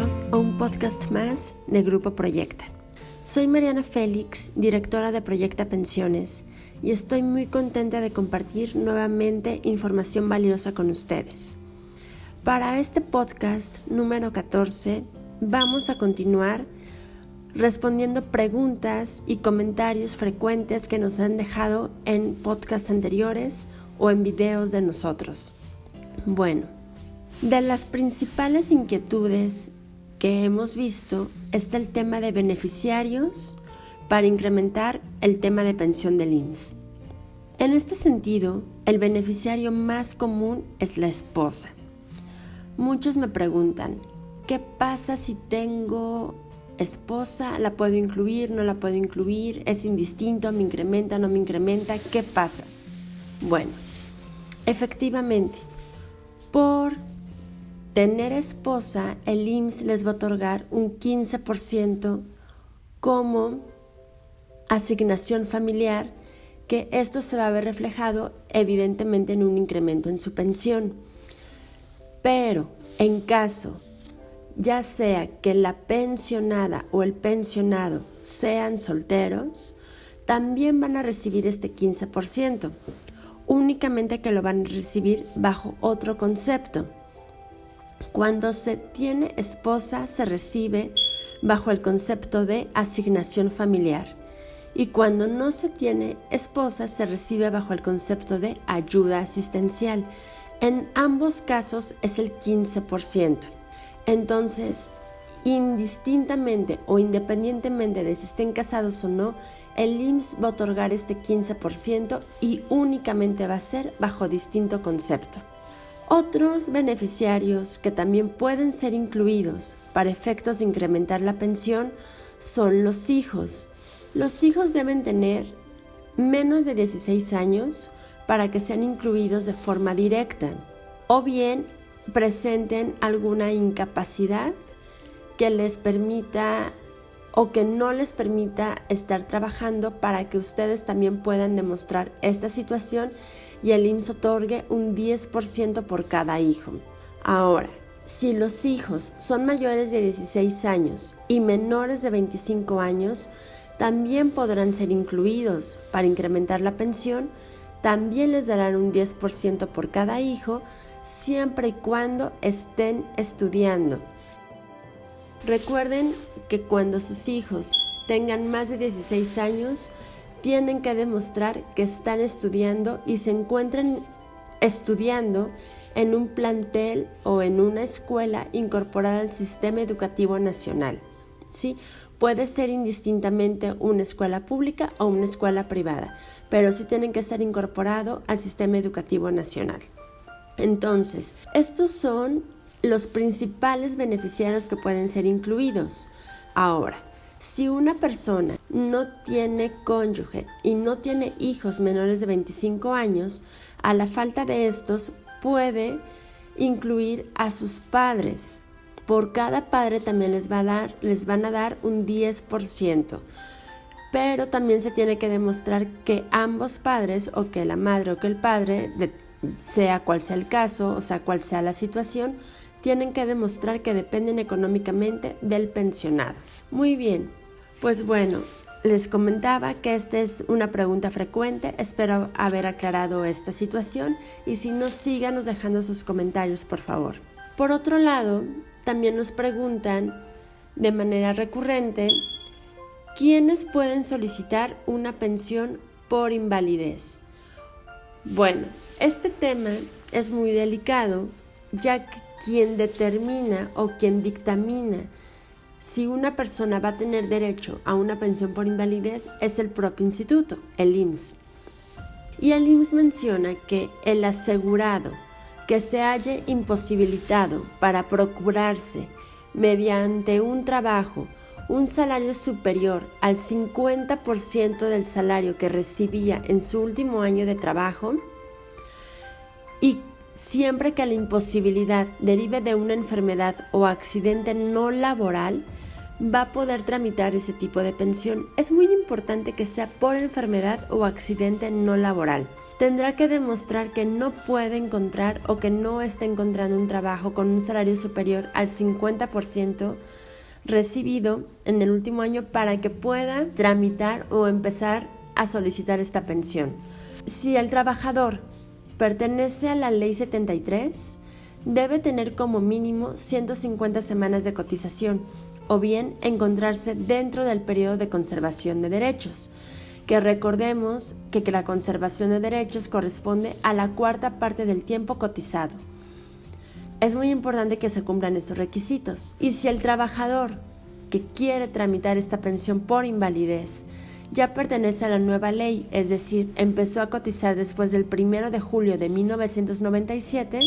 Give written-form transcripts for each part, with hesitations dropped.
Bienvenidos a un podcast más de Grupo Proyecta. Soy Mariana Félix, directora de Proyecta Pensiones, y estoy muy contenta de compartir nuevamente información valiosa con ustedes. Para este podcast número 14 vamos a continuar respondiendo preguntas y comentarios frecuentes que nos han dejado en podcasts anteriores o en videos de nosotros. Bueno, de las principales inquietudes que hemos visto está el tema de beneficiarios para incrementar el tema de pensión del IMSS. En este sentido, el beneficiario más común es la esposa. Muchos me preguntan, ¿qué pasa si tengo esposa? ¿La puedo incluir? ¿No la puedo incluir? ¿Es indistinto? ¿Me incrementa? ¿No me incrementa? ¿Qué pasa? Bueno, efectivamente, por tener esposa, el IMSS les va a otorgar un 15% como asignación familiar, que esto se va a ver reflejado evidentemente en un incremento en su pensión. Pero en caso, ya sea que la pensionada o el pensionado sean solteros, también van a recibir este 15%, únicamente que lo van a recibir bajo otro concepto. Cuando se tiene esposa se recibe bajo el concepto de asignación familiar y cuando no se tiene esposa se recibe bajo el concepto de ayuda asistencial. En ambos casos es el 15%. Entonces, indistintamente o independientemente de si estén casados o no, el IMSS va a otorgar este 15% y únicamente va a ser bajo distinto concepto. Otros beneficiarios que también pueden ser incluidos para efectos de incrementar la pensión son los hijos. Los hijos deben tener menos de 16 años para que sean incluidos de forma directa o bien presenten alguna incapacidad que les permita o que no les permita estar trabajando para que ustedes también puedan demostrar esta situación y el IMSS otorgue un 10% por cada hijo. Ahora, si los hijos son mayores de 16 años y menores de 25 años, también podrán ser incluidos para incrementar la pensión. También les darán un 10% por cada hijo, siempre y cuando estén estudiando. Recuerden que cuando sus hijos tengan más de 16 años, tienen que demostrar que están estudiando y se encuentran estudiando en un plantel o en una escuela incorporada al Sistema Educativo Nacional, ¿sí? Puede ser indistintamente una escuela pública o una escuela privada, pero sí tienen que estar incorporado al Sistema Educativo Nacional. Entonces, estos son los principales beneficiarios que pueden ser incluidos. Ahora, si una persona no tiene cónyuge y no tiene hijos menores de 25 años, a la falta de estos puede incluir a sus padres. Por cada padre también les van a dar un 10%, pero también se tiene que demostrar que ambos padres o que la madre o que el padre, sea cual sea el caso, o sea cual sea la situación, tienen que demostrar que dependen económicamente del pensionado. Muy bien, pues bueno, les comentaba que esta es una pregunta frecuente, espero haber aclarado esta situación y si no, síganos dejando sus comentarios, por favor. Por otro lado, también nos preguntan de manera recurrente, ¿quiénes pueden solicitar una pensión por invalidez? Bueno, este tema es muy delicado, ya que quien determina o quien dictamina si una persona va a tener derecho a una pensión por invalidez es el propio instituto, el IMSS. Y el IMSS menciona que el asegurado que se halle imposibilitado para procurarse mediante un trabajo un salario superior al 50% del salario que recibía en su último año de trabajo y siempre que la imposibilidad derive de una enfermedad o accidente no laboral, va a poder tramitar ese tipo de pensión. Es muy importante que sea por enfermedad o accidente no laboral. Tendrá que demostrar que no puede encontrar o que no está encontrando un trabajo con un salario superior al 50% recibido en el último año para que pueda tramitar o empezar a solicitar esta pensión. Si el trabajador pertenece a la Ley 73, debe tener como mínimo 150 semanas de cotización o bien encontrarse dentro del periodo de conservación de derechos, que recordemos que la conservación de derechos corresponde a la cuarta parte del tiempo cotizado. Es muy importante que se cumplan esos requisitos. Y si el trabajador que quiere tramitar esta pensión por invalidez ya pertenece a la nueva ley, es decir, empezó a cotizar después del 1 de julio de 1997,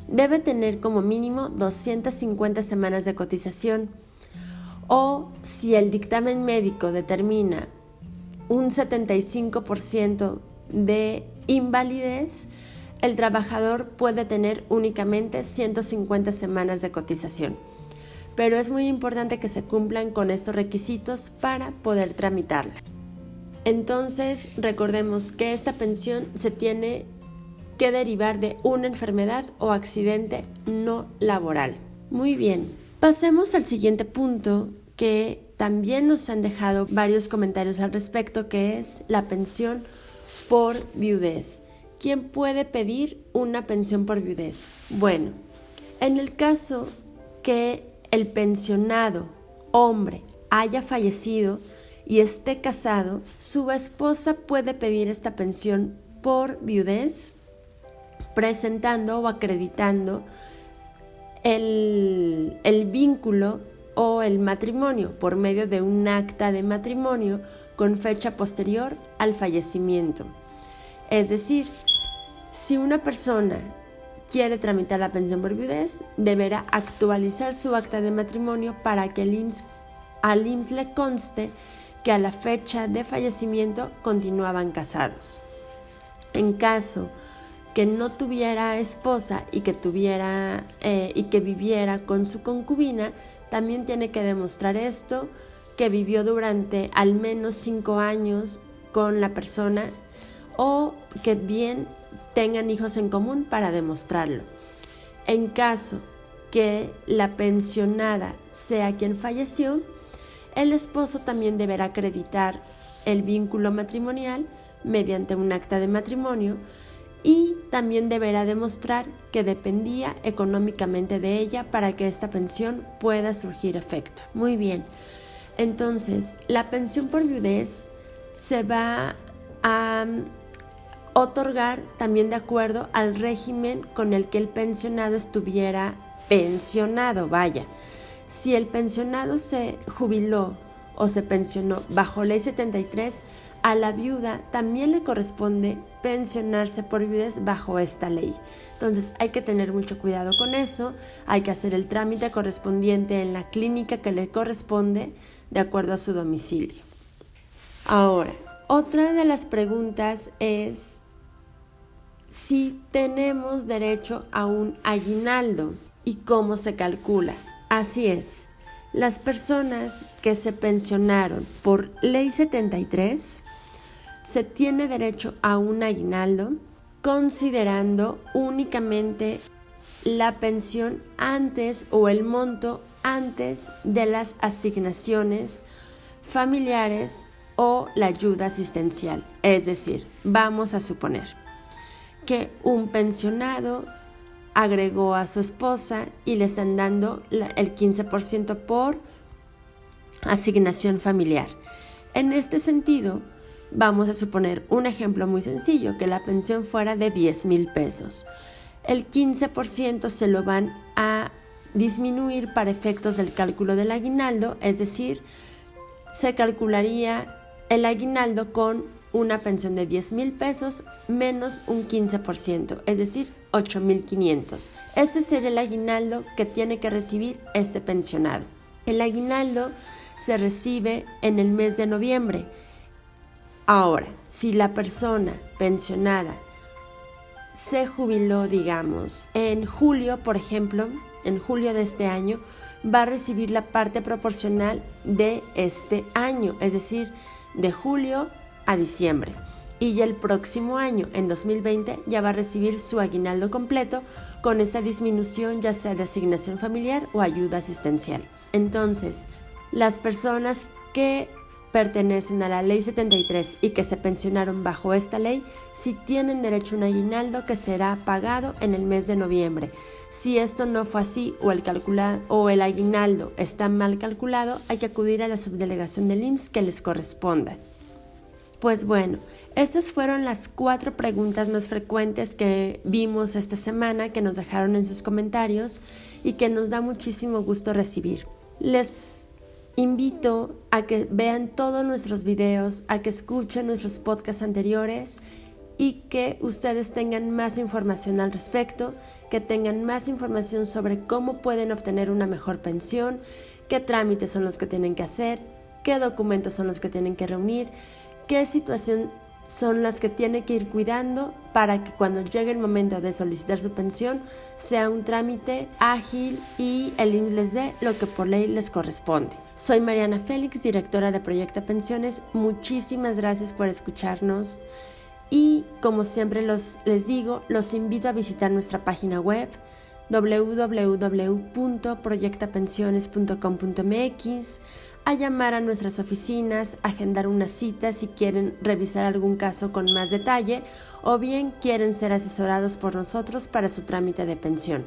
debe tener como mínimo 250 semanas de cotización. O si el dictamen médico determina un 75% de invalidez, el trabajador puede tener únicamente 150 semanas de cotización. Pero es muy importante que se cumplan con estos requisitos para poder tramitarla. Entonces, recordemos que esta pensión se tiene que derivar de una enfermedad o accidente no laboral. Muy bien, pasemos al siguiente punto, que también nos han dejado varios comentarios al respecto, que es la pensión por viudez. ¿Quién puede pedir una pensión por viudez? Bueno, en el caso que el pensionado hombre haya fallecido y esté casado, su esposa puede pedir esta pensión por viudez presentando o acreditando el vínculo o el matrimonio por medio de un acta de matrimonio con fecha posterior al fallecimiento. Es decir, si una persona quiere tramitar la pensión por viudez, deberá actualizar su acta de matrimonio para que al IMSS le conste que a la fecha de fallecimiento continuaban casados. En caso que no tuviera esposa y que viviera con su concubina, también tiene que demostrar esto, que vivió durante al menos 5 años con la persona o que bien tengan hijos en común para demostrarlo. En caso que la pensionada sea quien falleció, el esposo también deberá acreditar el vínculo matrimonial mediante un acta de matrimonio y también deberá demostrar que dependía económicamente de ella para que esta pensión pueda surgir efecto. Muy bien, entonces la pensión por viudez se va a otorgar también de acuerdo al régimen con el que el pensionado estuviera pensionado. Si el pensionado se jubiló o se pensionó bajo Ley 73, a la viuda también le corresponde pensionarse por viudez bajo esta ley. Entonces hay que tener mucho cuidado con eso, hay que hacer el trámite correspondiente en la clínica que le corresponde de acuerdo a su domicilio. Ahora, otra de las preguntas es si tenemos derecho a un aguinaldo y cómo se calcula. Así es, las personas que se pensionaron por Ley 73 se tiene derecho a un aguinaldo considerando únicamente la pensión antes o el monto antes de las asignaciones familiares o la ayuda asistencial. Es decir, vamos a suponer que un pensionado agregó a su esposa y le están dando el 15% por asignación familiar. En este sentido, vamos a suponer un ejemplo muy sencillo, que la pensión fuera de 10,000 pesos. El 15% se lo van a disminuir para efectos del cálculo del aguinaldo, es decir, se calcularía el aguinaldo con una pensión de 10,000 pesos menos un 15%, es decir, 8,500. Este sería el aguinaldo que tiene que recibir este pensionado. El aguinaldo se recibe en el mes de noviembre. Ahora, si la persona pensionada se jubiló, digamos, en julio, por ejemplo, en julio de este año, va a recibir la parte proporcional de este año, es decir, de julio a diciembre. Y ya el próximo año, en 2020, ya va a recibir su aguinaldo completo con esa disminución, ya sea de asignación familiar o ayuda asistencial. Entonces, las personas que pertenecen a la Ley 73 y que se pensionaron bajo esta ley, sí tienen derecho a un aguinaldo que será pagado en el mes de noviembre. Si esto no fue así o el aguinaldo está mal calculado, hay que acudir a la subdelegación del IMSS que les corresponda. Pues bueno, estas fueron las 4 preguntas más frecuentes que vimos esta semana, que nos dejaron en sus comentarios y que nos da muchísimo gusto recibir. Les invito a que vean todos nuestros videos, a que escuchen nuestros podcasts anteriores y que ustedes tengan más información al respecto, que tengan más información sobre cómo pueden obtener una mejor pensión, qué trámites son los que tienen que hacer, qué documentos son los que tienen que reunir, qué situación son las que tiene que ir cuidando para que cuando llegue el momento de solicitar su pensión sea un trámite ágil y el IMSS les dé lo que por ley les corresponde. Soy Mariana Félix, directora de Proyecta Pensiones. Muchísimas gracias por escucharnos y como siempre les digo, los invito a visitar nuestra página web www.proyectapensiones.com.mx, a llamar a nuestras oficinas, agendar una cita si quieren revisar algún caso con más detalle o bien quieren ser asesorados por nosotros para su trámite de pensión.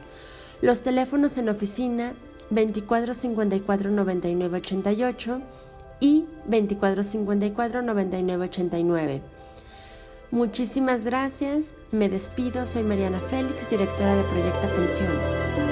Los teléfonos en oficina 24 54 99 88 y 24 54 99 89. Muchísimas gracias, me despido, soy Mariana Félix, directora de Proyecta Pensiones.